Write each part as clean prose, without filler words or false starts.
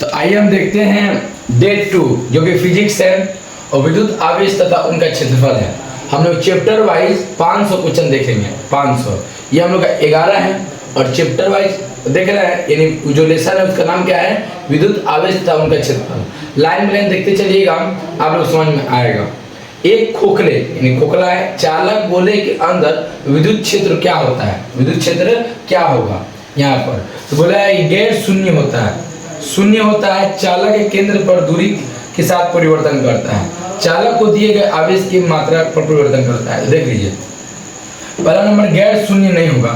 तो आइए हम देखते हैं डे 2 जो कि फिजिक्स है और विद्युत आवेश तथा उनका क्षेत्रफल है। हम लोग चैप्टर वाइज 500 क्वेश्चन देखेंगे। 500 ये हम लोग का 11 है और चैप्टर वाइज देख रहे हैं, यानी जो लेसन है उसका नाम क्या है, विद्युत आवेश तथा उनका क्षेत्रफल। लाइन बाय लाइन देखते चलिएगा, आप लोग समझ में आएगा। एक खोखले यानी खोखला है, चालक गोले के अंदर विद्युत क्षेत्र क्या होता है, विद्युत क्षेत्र क्या होगा यहाँ पर। तो बोला है गैर शून्य होता है, शून्य होता है, चालक के केंद्र पर दूरी के साथ परिवर्तन करता है, चालक को दिए गए आवेश की मात्रा पर परिवर्तन करता है। देख लीजिए, पहला नंबर गैर शून्य नहीं होगा,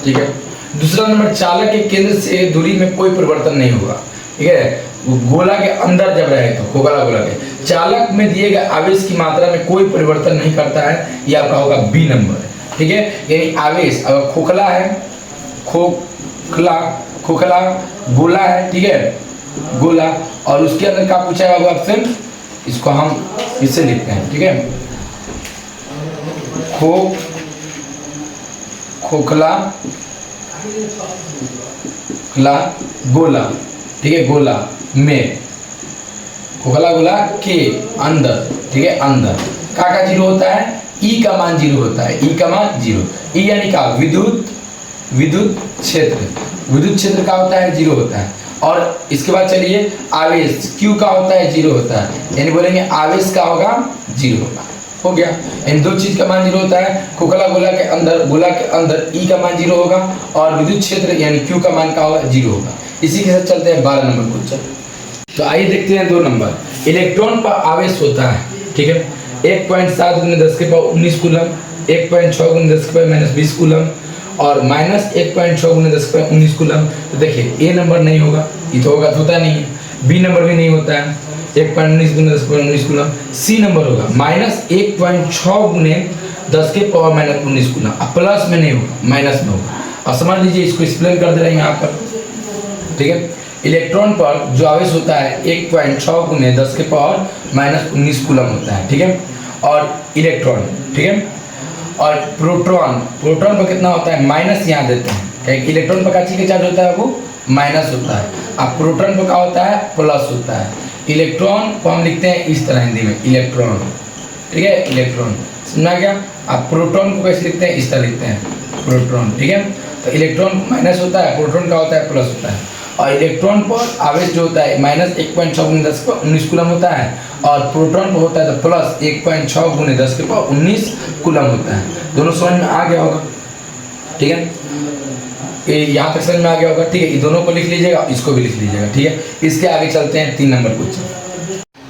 ठीक है। दूसरा नंबर चालक के केंद्र से दूरी में कोई परिवर्तन नहीं होगा, ठीक है। गोला के अंदर जब रहे तो खोखला गोला के चालक में दिए गए आवेश की मात्रा में कोई परिवर्तन नहीं करता है, ये आपका होगा बी नंबर, ठीक है। यानी आवेश अगर खोखला है, खोखला गोला है, ठीक है, गोला, और उसके अंदर क्या पूछा है ऑप्शन, इसको हम इससे लिखते हैं, ठीक है। खोखला गोला, ठीक है, गोला में खोखला गोला के अंदर, ठीक है, अंदर का जीरो होता है, ई का मान जीरो होता है, ई का मान जीरो, ई यानी का विद्युत क्षेत्र का होता है, जीरो होता है। और इसके बाद चलिए आवेश क्यू का होता है, जीरो होता है, यानी बोलेंगे आवेश का होगा जीरो होगा, हो गया। इन दो चीज का मान जीरो होता है, खोखला गोला के अंदर ई का मान जीरो होगा और विद्युत क्षेत्र यानी क्यू का मान का होगा, जीरो होगा। इसी के साथ चलते हैं 12 नंबर क्वेश्चन। तो आइए देखते हैं 2 नंबर। इलेक्ट्रॉन पर आवेश होता है, ठीक है, 1.7 × 10⁻19 कूलम, 1.6 × 10⁻−20 कूलम और -1.6 × 10⁻19 कूलम। तो देखिए ए नंबर नहीं होगा, ये तो होगा, होता नहीं है। बी नंबर भी नहीं होता है, 1.19 × 10⁻19 कूलम। सी नंबर होगा -1.6 × 10⁻−19 कूलम। अब प्लस में नहीं होगा, माइनस में होगा। अब समझ लीजिए, इसको एक्सप्लेन कर दे रहे हैं यहाँ पर, ठीक है। इलेक्ट्रॉन पर जो आवेश होता है 1.6 × 10⁻−19 कूलम होता है, ठीक है। और इलेक्ट्रॉन, ठीक है, और प्रोटॉन पर कितना होता है, माइनस यहाँ देते हैं। इलेक्ट्रॉन पर का चार्ज होता है, वो माइनस होता है। अब प्रोटॉन पर क्या होता है, प्लस होता है। इलेक्ट्रॉन को हम लिखते हैं इस तरह हिंदी में, इलेक्ट्रॉन, ठीक है, इलेक्ट्रॉन, समझा गया। अब प्रोटॉन को कैसे लिखते हैं, इस तरह लिखते हैं, प्रोटॉन, ठीक है। तो इलेक्ट्रॉन माइनस होता है, प्रोटॉन का होता है प्लस होता है। और इलेक्ट्रॉन पर आवेश जो होता है -1.6 × 10⁻19 कूलम होता है और प्रोटॉन पर होता है तो प्लस 1.6 × 10⁻19 कूलम होता है। दोनों समझ में आ गया होगा, ठीक है, यहाँ तक समझ में आ गया होगा, ठीक है। ये दोनों को लिख लीजिएगा, इसको भी लिख लीजिएगा, ठीक है। इसके आगे चलते हैं 3 नंबर क्वेश्चन।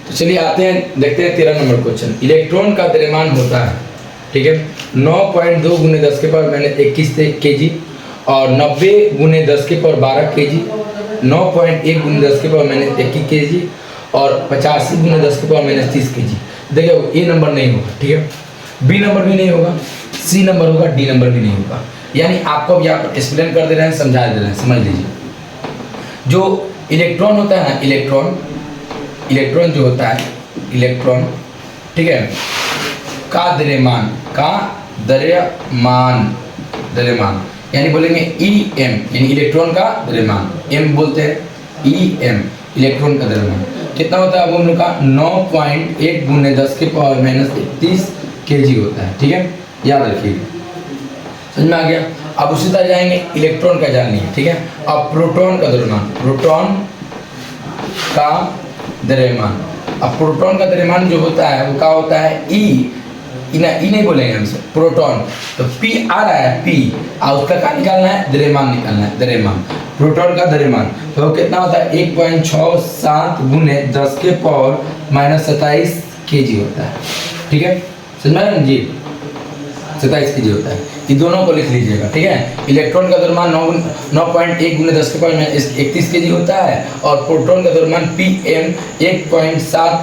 तो चलिए आते हैं, देखते हैं 13 नंबर क्वेश्चन। इलेक्ट्रॉन का द्रव्यमान होता है, ठीक है, 9.2 × 10⁻21 kg और 90 × 10⁻12 kg, 9.1 × 10⁻21 kg और 85 × 10⁻30 kg। देखिए ए नंबर नहीं होगा, ठीक है, बी नंबर भी नहीं होगा, सी नंबर होगा, डी नंबर भी नहीं होगा। यानी आपको अब यहाँ पर एक्सप्लेन कर दे रहे हैं, समझा दे रहे हैं, समझ लीजिए। जो इलेक्ट्रॉन होता है ना, इलेक्ट्रॉन जो होता है, इलेक्ट्रॉन, ठीक है, का द्रव्यमान यानी बोलेंगे ई एम, यानी इलेक्ट्रॉन का द्रव्यमान, एम बोलते हैं, ई एम, इलेक्ट्रॉन का द्रव्यमान कितना होता है, वो हम लोग का 9.1 × 10⁻31 kg होता है, ठीक है, याद रखिएगा, समझ में आ गया। अब उसी तरह जाएंगे, इलेक्ट्रॉन का जान लिए, ठीक है। अब प्रोटॉन का द्रव्यमान, अब प्रोटॉन का द्रव्यमान जो होता है वो क्या होता है, ई नहीं बोलेंगे हमसे, प्रोटॉन, तो पी आ रहा है, पी, और उसका क्या निकालना है, द्रव्यमान निकालना है, द्रव्यमान, प्रोटॉन का द्रव्यमान। तो कितना होता है, 1.67 × 10⁻−27 kg होता है, ठीक है, समझ में जी, 27 kg होता है। ये दोनों को लिख लीजिएगा, ठीक है। इलेक्ट्रॉन का द्रव्यमान 9.1 × 10⁻31 kg होता है और प्रोटॉन का द्रव्यमान pm 1.67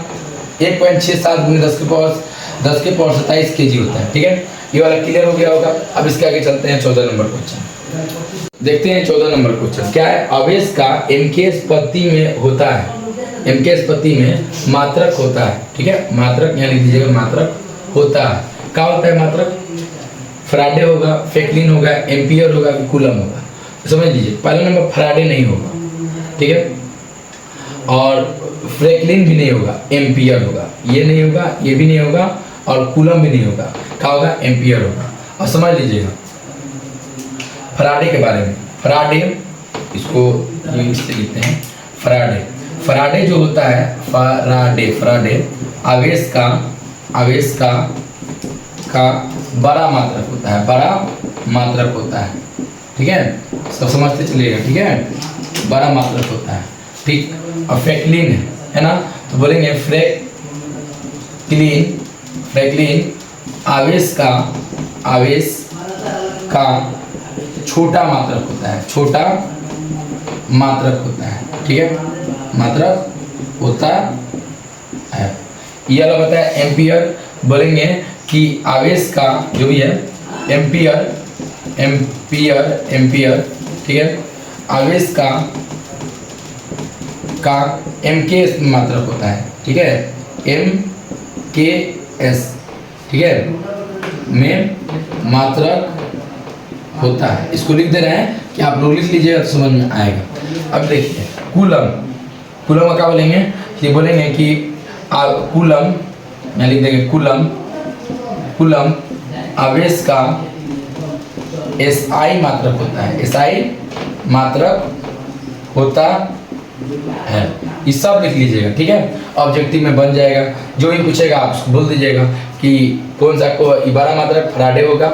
× 10⁻27 kg होता है, ठीक है। ये वाला क्लियर हो गया होगा। अब इसके आगे चलते हैं 14 नंबर क्वेश्चन। देखते हैं 14 नंबर क्वेश्चन क्या है। आवेश का m के स्पत्ति में होता है, m के स्पत्ति में मात्रक होता है, ठीक है, मात्रक यहाँ लिख दीजिएगा, मात्रक होता है। क्या होता है मात्रक, फराडे होगा, फेकलिन होगा, एम्पियर होगा, कूलम होगा। समझ लीजिए, पहला नंबर फराडे नहीं होगा, ठीक है। और फ्रैंकलिन भी नहीं होगा, एम्पियर होगा। ये नहीं होगा, ये भी नहीं होगा, और कूलम भी नहीं होगा। क्या होगा? एम्पियर होगा। और समझ लीजिएगा फराडे के बारे में। फराडे, इसको इससे लिखते हैं फराडे। फराडे जो होता है, फराडे आवेश का बड़ा मात्रक होता है, बड़ा मात्रक होता है। ठीक है, सब समझते चलिएगा। ठीक है, बड़ा मात्रक होता है। ठीक, और फ्रैंकलिन है ना, तो बोलेंगे फ्रैंकलिन आवेश का छोटा मात्रक होता है, छोटा मात्रक होता है। ठीक है, मात्रक होता है। ये अलग होता है एम्पियर। बोलेंगे कि आवेश का जो भी है एम्पियर, ठीक है, आवेश का MK मात्रक होता है। ठीक है, MKS, ठीक है, में मात्रक होता है। इसको लिख दे रहे हैं कि आप लोग लिख लीजिएगा तो समझ में आएगा। अब देखिए कूलम का क्या बोलेंगे? ये बोलेंगे कि कूलम, यहाँ लिख देंगे कूलम आवेश का SI मात्रक होता है, SI मात्रक होता है। ये सब लिख लीजिएगा। ठीक है, ऑब्जेक्टिव में बन जाएगा। जो भी पूछेगा आप उसको बोल दीजिएगा कि कौन सा को बड़ा मात्रक फराडे होगा,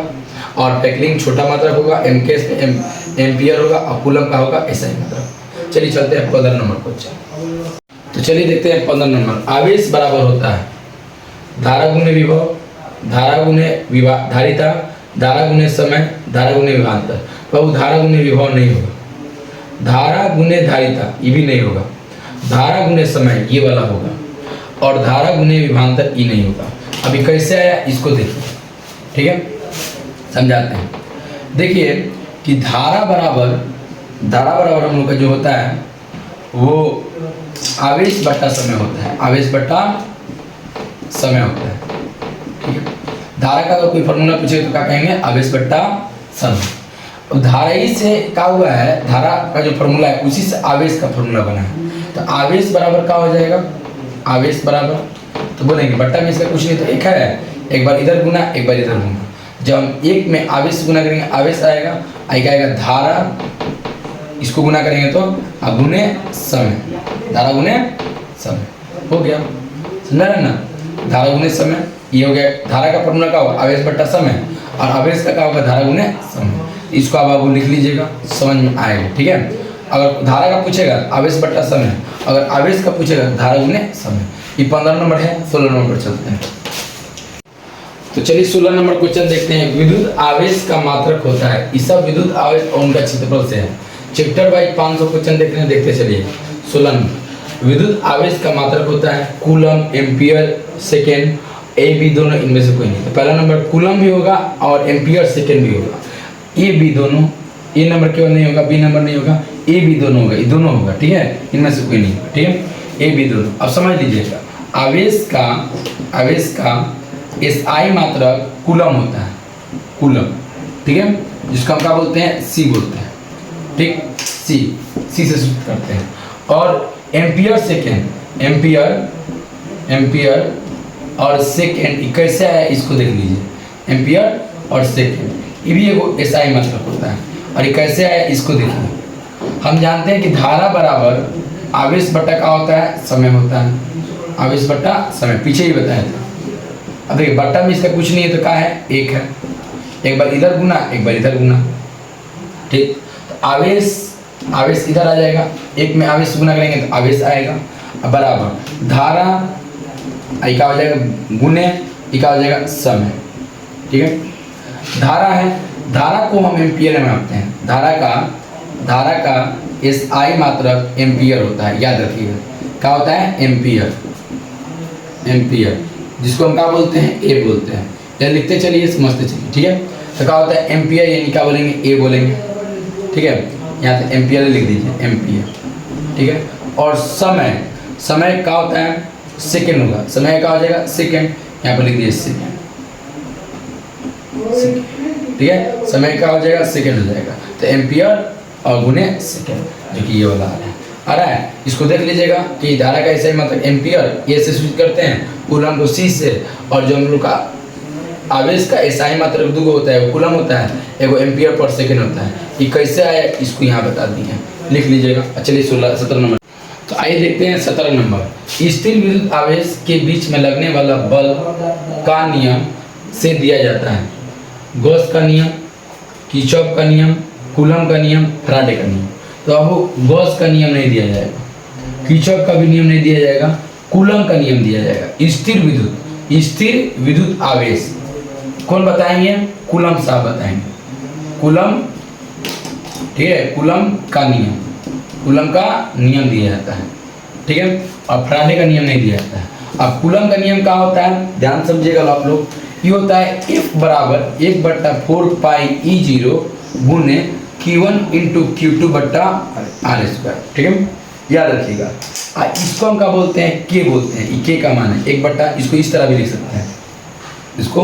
और फ्रैंकलिन छोटा मात्रक होगा, MKS एम्पियर होगा, और कूलम का होगा SI मात्रक। चलिए चलते हैं 15 नंबर क्वेश्चन। तो चलिए देखते हैं 15 नंबर। आवेश बराबर होता है धारा गुने विभव, धारा गुने धारिता, धारा गुने समय, धारा गुने विभवांतर। बाबू धारा गुने विभव नहीं होगा, धारा गुने धारिता ये भी नहीं होगा, धारा गुने समय ये वाला होगा, और धारा गुने विभवांतर ये नहीं होगा। अभी कैसे आया इसको देखिए। ठीक है, समझाते हैं। देखिए कि धारा बराबर हम लोग का जो होता है वो आवेश बट्टा समय होता है, आवेश बट्टा समय होता है। ठीक है, धारा का अगर कोई फॉर्मूला पूछे तो क्या कहेंगे? आवेश बट्टा समय। अब धारा ही से क्या हुआ है, धारा का जो फॉर्मूला है उसी से आवेश का फॉर्मूला बना है। तो आवेश बराबर क्या हो जाएगा? आवेश बराबर तो बोलेंगे बट्टा में इसका कुछ नहीं, तो एक है, एक बार इधर गुना, एक बार इधर गुना। जब हम एक में आवेश गुना करेंगे आवेश आएगा, आएगा धारा, इसको गुना करेंगे तो गुने समय, धारा गुने समय हो गया। समझ रहे ना? धारा गुने समय ये हो गया। धारा का फॉर्मूला क्या होगा? आवेश बट्टा समय, और आवेश का क्या होगा? धारा गुने समय। इसको आप लिख लीजिएगा, समझ में आएगा। ठीक है, अगर धारा का पूछेगा आवेश बट्टा समय, अगर आवेश का पूछेगा धारा गुने समय। ये 15 नंबर है। 16 नंबर पर चलते हैं। तो चलिए 16 नंबर क्वेश्चन देखते हैं। विद्युत आवेश का मात्रक होता है, ये सब विद्युत आवेश और उनका क्षेत्रफल से है। चैप्टर वाइज 500 क्वेश्चन देखते हैं, देखते चलिए। 16 नंबर विद्युत आवेश का मात्रक होता है coulomb, ampere, second, A B दोनों इनमें से कोई नहीं। तो पहला नंबर कूलम भी होगा और एम्पियर सेकेंड भी होगा। ए बी दोनों, ए नंबर केवल नहीं होगा, बी नंबर नहीं होगा, ए बी दोनों होगा, ये दोनों होगा। ठीक है, इनमें से कोई नहीं होगा। ठीक है, ए बी दोनों। अब समझ लीजिएगा आवेश का SI मात्रक कूलम होता है, कूलम। ठीक है, जिसको हम क्या बोलते हैं? C बोलते हैं। ठीक, C से सूचित करते हैं। और एम्पियर सेकेंड, एम्पियर और सेकेंड कैसे है इसको देख लीजिए। एम्पियर और सेकेंड ये भी एक SI मात्रक होता है। और ये कैसे है इसको देखिए। हम जानते हैं कि धारा बराबर आवेश बट्टा का होता है? समय होता है। आवेश बट्टा समय पीछे ही बताया था। अब देखिए बट्टा में इसका कुछ नहीं है तो क्या है? एक है। एक बार इधर गुना, एक बार इधर गुना। ठीक, तो आवेश इधर आ जाएगा, एक में आवेश गुना करेंगे तो आवेश आएगा। अब बराबर धारा क्या हो जाएगा? गुने क्या हो जाएगा? समय। ठीक है, धारा है, धारा को हम एम्पियर में मापते हैं। धारा का SI मात्रक एम्पियर होता है, याद रखिएगा। क्या होता है? एम्पियर, जिसको हम क्या बोलते हैं? ए बोलते हैं। या लिखते चलिए, समझते चलिए। ठीक है, तो क्या होता है? एम्पियर यानी क्या बोलेंगे? ए बोलेंगे। ठीक है, यहाँ पे एम्पियर लिख दीजिए, एम्पियर। ठीक है, और समय क्या होता है? सेकेंड होगा। समय क्या हो जाएगा? सेकेंड। यहाँ पर लिख दीजिए सेकेंड। ठीक है, समय क्या हो जाएगा? सेकेंड हो जाएगा। तो एम्पियर और गुने सेकेंड, जो कि ये वाला आ रहा है। आ रहा है। इसको देख लीजिएगा कि धारा का ऐसा ही मतलब एम्पियर ए से सूचित करते हैं, कूलम को सी से, और जो हम लोग का आवेश का ऐसा ही मात्रक दो होता है, वो कूलम होता है, एगो एम्पियर पर सेकेंड होता है। ये कैसे आया इसको यहाँ बता दिए, लिख लीजिएगा। चलिए 17 नंबर। तो आइए देखते हैं 17 नंबर। स्थिर विद्युत आवेश के बीच में लगने वाला बल का नियम से दिया जाता है। गॉस का नियम, किरचॉफ का नियम, कूलम का नियम, फैराडे का नियम। तो अब गॉस का नियम नहीं दिया जाएगा, किरचॉफ का भी नियम नहीं दिया जाएगा, कूलम का नियम दिया जाएगा। स्थिर विद्युत आवेश कौन बताएंगे? कूलम साहब बताएंगे। कूलम, ठीक है, कूलम का नियम दिया जाता है, ठीक है, और फैराडे का नियम नहीं दिया जाता है। अब कूलम का नियम क्या होता है, ध्यान समझिएगा आप लोग। ये होता है F बराबर 1/4 पाई E0 गुने Q1 इंटू Q2 बट्टा R स्क्वायर, ठीक है, याद रखिएगा। इसको हम क्या बोलते हैं? K बोलते हैं। K का मान है 1/, इसको इस तरह भी लिख सकते हैं, इसको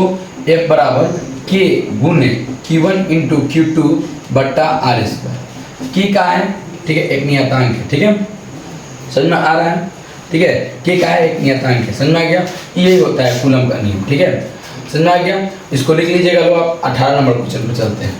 F बराबर K गुने Q1 इंटू Q2 बट्टा R स्क्वायर। K का है, ठीक है, एक नियतांक है, ठीक है, समझ में आ रहा है, ठीक है। K का है, एक नियतांक है, समझ में आ गया। यही होता है कूलम का नियम, ठीक है, समझ में आ गया। इसको लिख लीजिएगा। लो आप 18 नंबर क्वेश्चन पर चलते हैं।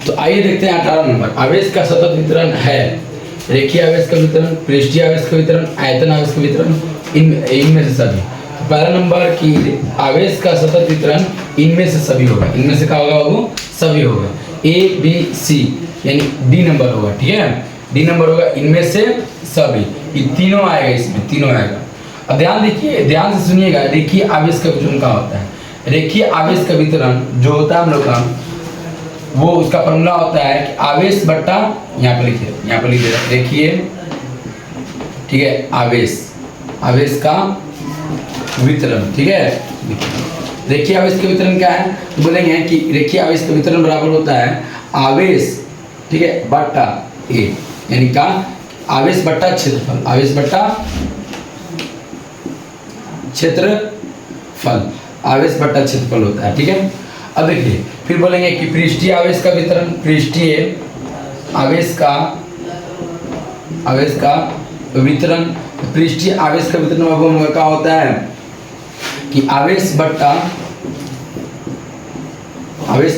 तो आइए देखते हैं 18 नंबर। आवेश का सतत वितरण है। रेखीय आवेश का वितरण, पृष्ठीय आवेश का वितरण, आयतन आवेश का वितरण, इनमें से सभी। तो पहला नंबर की आवेश का सतत वितरण इनमें से सभी होगा। इनमें से क्या होगा? वो सभी होगा। ABC यानी डी नंबर होगा, ठीक है, डी नंबर होगा, इनमें से सभी। ये तीनों आएगा, इसमें तीनों आएगा। अब ध्यान देखिए, ध्यान से सुनिएगा। रेखीय आवेश का वितरण क्या होता है? रेखीय आवेश का वितरण जो होता है हम लोग का, वो उसका फॉर्मूला होता है कि आवेश बट्टा, यहाँ पर लिखिए, यहाँ पर लिखिए, रेखीय, ठीक है, आवेश का वितरण, ठीक है। रेखीय आवेश का वितरण क्या है? तो बोलेंगे कि रेखीय आवेश का वितरण बराबर होता है आवेश, ठीक है, बट्टा ए, यानी का आवेश बट्टा क्षेत्रफल, आवेश बट्टा क्षेत्रफल, आवेश बट्टा क्षेत्रफल होता है, ठीक है। अब देखिए, फिर बोलेंगे कि पृष्ठीय आवेश का वितरण, पृष्ठीय आवेश का वितरण, पृष्ठीय आवेश का वितरण क्या होता है कि आवेश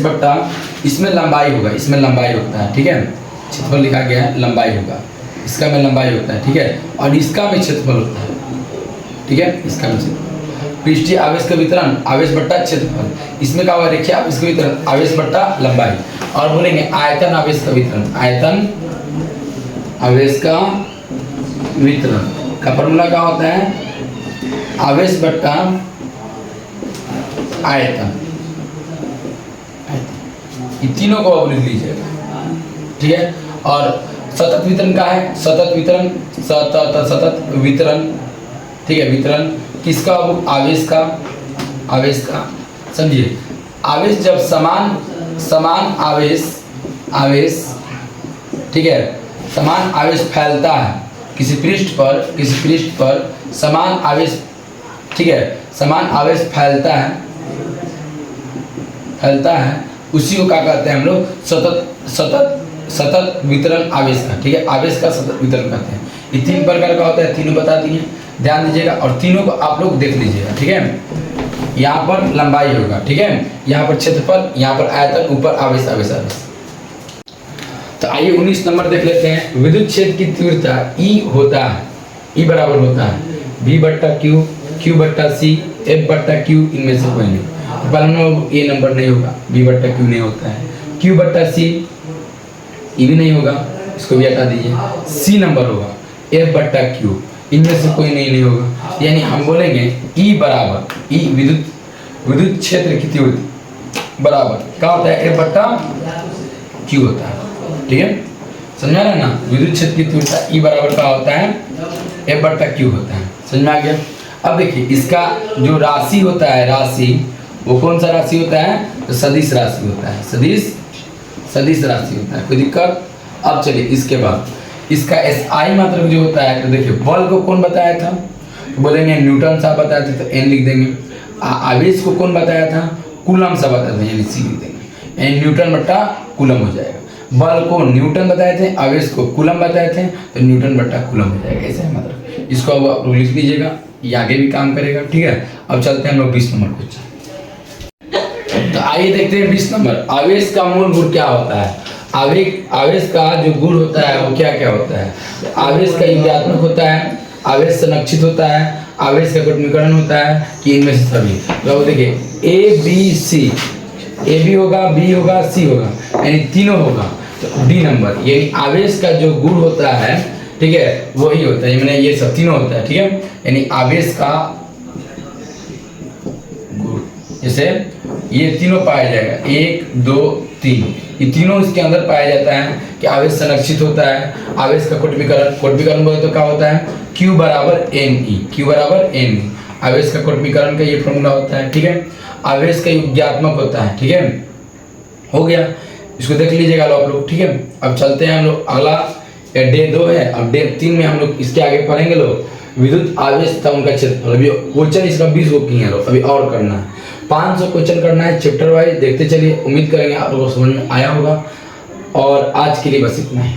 बट्टा इसमें लंबाई होगा, इसमें लंबाई होता है, ठीक है, क्षेत्रफल लिखा गया है, लंबाई होगा, इसका में लंबाई होता है, ठीक है, और इसका में क्षेत्रफल होता है, ठीक है, इसका में क्षेत्रफल। पृष्ठीय आवेश का वितरण आवेश बट्टा क्षेत्रफल, इसमें क्या होगा? रेखीय आवेश का वितरण आवेश बट्टा लंबाई। और बोलेंगे आयतन आवेश का वितरण, आयतन आवेश का वितरण का फॉर्मूला क्या होता है? आवेश बट्टा आयतन। ये तीनों को आप लिख लीजिएगा, ठीक है। और सतत वितरण का है, सतत वितरण, ठीक है, वितरण किसका? वो आवेश का समझिए। आवेश जब समान आवेश, ठीक है, समान आवेश फैलता है किसी पृष्ठ पर समान आवेश, ठीक है, समान आवेश फैलता है, उसी को क्या कहते हैं हम लोग? सतत वितरण आवेश का, ठीक है, आवेश का सतत वितरण कहते हैं। ये 3 प्रकार का होता है, तीनों बता दिए, ध्यान दीजिएगा, और तीनों को आप लोग देख लीजिएगा, ठीक है। यहाँ पर लंबाई होगा, ठीक है, यहाँ पर क्षेत्रफल, यहाँ पर आयतन, ऊपर आवेश। तो आइए 19 नंबर देख लेते हैं। विद्युत क्षेत्र की तीव्रता E होता है, E बराबर होता है V बट्टा Q, Q बट्टा C, F बट्टा Q, इनमें से कोई नहीं। तो पहला नंबर A नंबर नहीं होगा, V बट्टा Q नहीं होता है, Q बट्टा C ये भी नहीं होगा, इसको भी हटा दीजिए। C नंबर होगा, F बट्टा Q, इनमें से कोई नहीं होगा। यानी हम बोलेंगे E बराबर, E विद्युत क्षेत्र की तीव्रता बराबर क्या होता है? F बट्टा Q होता है, ठीक है, समझ में आ रहा है ना। विद्युत क्षेत्र की तीव्रता E बराबर क्या होता है? F बट्टा Q होता है, समझ में आ गया। अब देखिए, इसका जो राशि होता है, राशि, वो कौन सा राशि होता है? तो सदिश राशि होता है, सदिश राशि होता है, कोई दिक्कत? अब चलिए इसके बाद इसका SI मात्रक जो होता है, तो देखिए बल को कौन बताया था? तो बोलेंगे न्यूटन साहब बताया थे, तो N लिख देंगे। आवेश को कौन बताया था? कूलम साहब बताया था, यानी C लिख देंगे, यानी न्यूटन बट्टा कूलम हो जाएगा। बल को न्यूटन बताए थे, आवेश को कूलम बताए थे, तो न्यूटन बटा कूलम हो जाएगा। ऐसे है मतलब, इसको अब आप लिख लीजिएगा, ये आगे भी काम करेगा। ठीक है, अब चलते हैं हम लोग 20 नंबर क्वेश्चन। तो आइए देखते हैं 20 नंबर, आवेश का मूल गुण क्या होता है। आवेश का जो गुण होता है वो क्या क्या होता है। आवेश का युग्मात्मक होता है, आवेश संरक्षित होता है, आवेश का गुणनीकरण होता है, कि इनमें से सभी। तो देखिए A B C, A B होगा, बी होगा, सी होगा, यानी तीनों होगा। तो डी नंबर, यानी आवेश का जो गुण होता है, ठीक है, वही होता है, मैंने ये सब तीनों होता है। ठीक है, यानी आवेश का गुण, जैसे ये तीनों पाया जाएगा, 1 2 3, ये तीनों इसके अंदर पाया जाता है कि आवेश संरक्षित होता है, आवेश का कोटमीकरण बोले तो क्या होता है, Q बराबर ME, Q बराबर ME, आवेश का कोटमीकरण का ये फॉर्मूला होता है। ठीक है, आवेश का युग्मात्मक होता है। ठीक है, हो गया, इसको देख लीजिएगा आप लोग। ठीक है, अब चलते हैं हम लोग अगला, डे 2 है, अब डे 3 में हम लोग इसके आगे पढ़ेंगे लोग विद्युत आवेश था उनका क्षेत्रफल। अभी क्वेश्चन इसका 20 को किए हैं लोग, अभी और करना है, 500 क्वेश्चन करना है चैप्टर वाइज। देखते चलिए, उम्मीद करेंगे आप लोगों को समझ में आया होगा। और आज के लिए बस इतना ही।